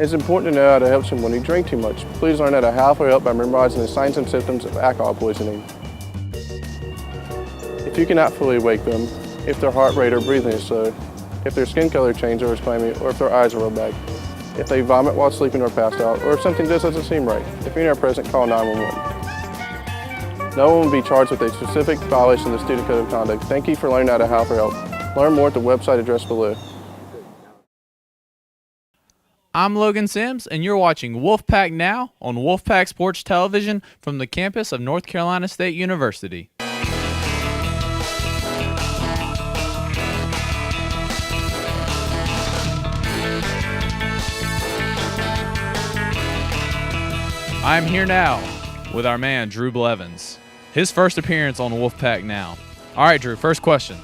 It's important to know how to help someone who drinks too much. Please learn how to halfway up by memorizing the signs and symptoms of alcohol poisoning. If you cannot fully wake them, if their heart rate or breathing is slow, if their skin color changes or is clammy, or if their eyes are rolled back, if they vomit while sleeping or passed out, or if something just doesn't seem right, if you're not present, call 911. No one will be charged with a specific violation of the Student Code of Conduct. Thank you for learning how to halfway help. Learn more at the website addressed below. I'm Logan Sims, and you're watching Wolfpack Now on Wolfpack Sports Television from the campus of North Carolina State University. I'm here now with our man, Drew Blevins. His first appearance on Wolfpack Now. All right, Drew, first question.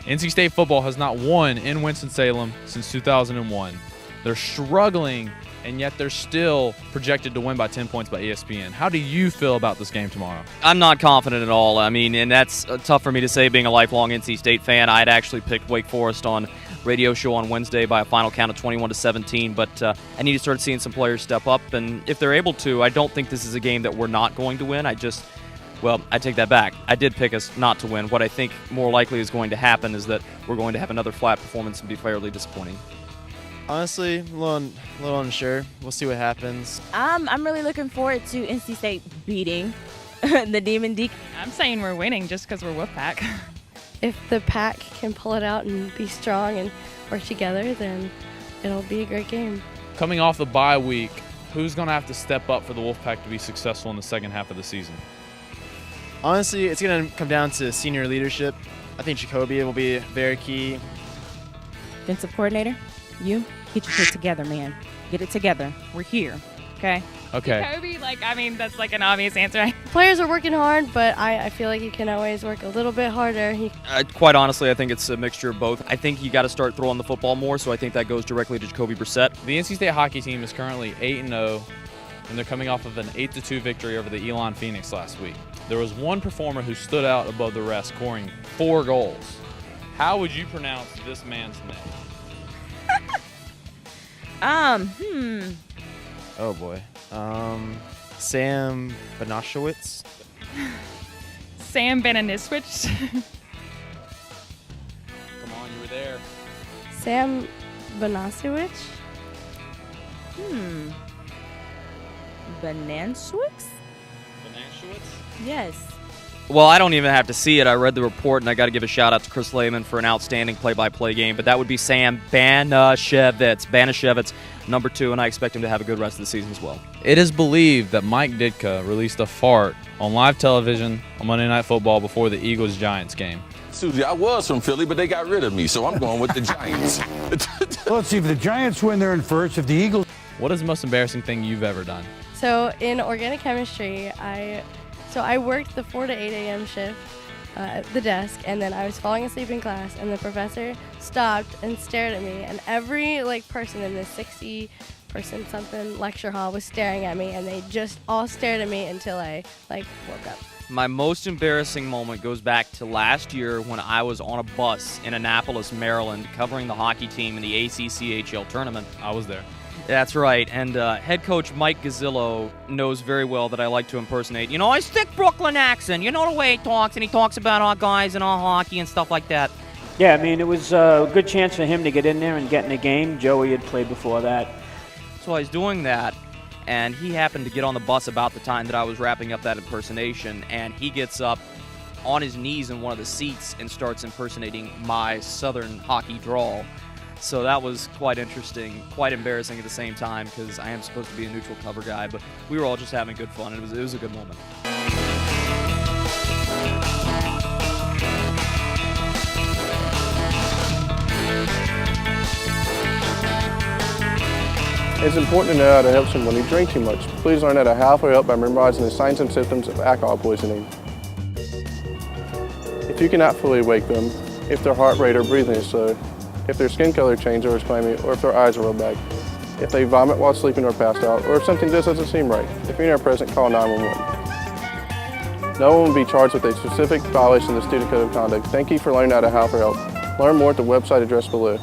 NC State football has not won in Winston-Salem since 2001. They're struggling, and yet they're still projected to win by 10 points by ESPN. How do you feel about this game tomorrow? I'm not confident at all. I mean, and that's tough for me to say being a lifelong NC State fan. I had actually picked Wake Forest on radio show on Wednesday by a final count of 21-17, but I need to start seeing some players step up, and if they're able to, I don't think this is a game that we're not going to win. I take that back. I did pick us not to win. What I think more likely is going to happen is that we're going to have another flat performance and be fairly disappointing. Honestly, a little unsure. We'll see what happens. I'm really looking forward to NC State beating the Demon Deacon. I'm saying we're winning just because we're Wolfpack. If the pack can pull it out and be strong and work together, then it'll be a great game. Coming off the bye week, who's going to have to step up for the Wolfpack to be successful in the second half of the season? Honestly, it's going to come down to senior leadership. I think Jacoby will be very key. Defensive coordinator, you get your shit together, man. Get it together. We're here, okay? Okay. Kobe, that's like an obvious answer. Players are working hard, but I feel like you can always work a little bit harder. Quite honestly, I think it's a mixture of both. I think you got to start throwing the football more, so I think that goes directly to Jacoby Brissett. The NC State hockey team is currently 8-0, and they're coming off of an 8-2 victory over the Elon Phoenix last week. There was one performer who stood out above the rest, scoring 4 goals. How would you pronounce this man's name? Oh boy. Sam Banashowitz. Sam Bananiswitch. Come on, you were there. Sam Banasiewicz? Bananswix? Banashowitz? Yes. Well, I don't even have to see it. I read the report, and I got to give a shout-out to Chris Lehman for an outstanding play-by-play game. But that would be Sam Banashevitz, number 2, and I expect him to have a good rest of the season as well. It is believed that Mike Ditka released a fart on live television on Monday Night Football before the Eagles-Giants game. Susie, I was from Philly, but they got rid of me, so I'm going with the Giants. Well, let's see, if the Giants win, they're in first. If the Eagles... What is the most embarrassing thing you've ever done? So in organic chemistry, I worked the 4 to 8 a.m. shift at the desk, and then I was falling asleep in class, and the professor stopped and stared at me, and every person in this 60-person something lecture hall was staring at me, and they just all stared at me until I woke up. My most embarrassing moment goes back to last year when I was on a bus in Annapolis, Maryland, covering the hockey team in the ACCHL tournament. I was there. That's right, and head coach Mike Gazzillo knows very well that I like to impersonate, a thick Brooklyn accent, the way he talks, and he talks about our guys and our hockey and stuff like that. Yeah, I mean, it was a good chance for him to get in there and get in the game. Joey had played before that. So I was doing that, and he happened to get on the bus about the time that I was wrapping up that impersonation, and he gets up on his knees in one of the seats and starts impersonating my Southern hockey drawl. So that was quite interesting, quite embarrassing at the same time because I am supposed to be a neutral cover guy, but we were all just having good fun. It was a good moment. It's important to know how to help someone who drinks too much. Please learn how to halfway up by memorizing the signs and symptoms of alcohol poisoning. If you cannot fully wake them, if their heart rate or breathing is slow, if their skin color changes or is clammy, or if their eyes are rolled back, if they vomit while sleeping or passed out, or if something just doesn't seem right, if you're not present, call 911. No one will be charged with a specific violation of the Student Code of Conduct. Thank you for learning how to halfway help. Learn more at the website addressed below.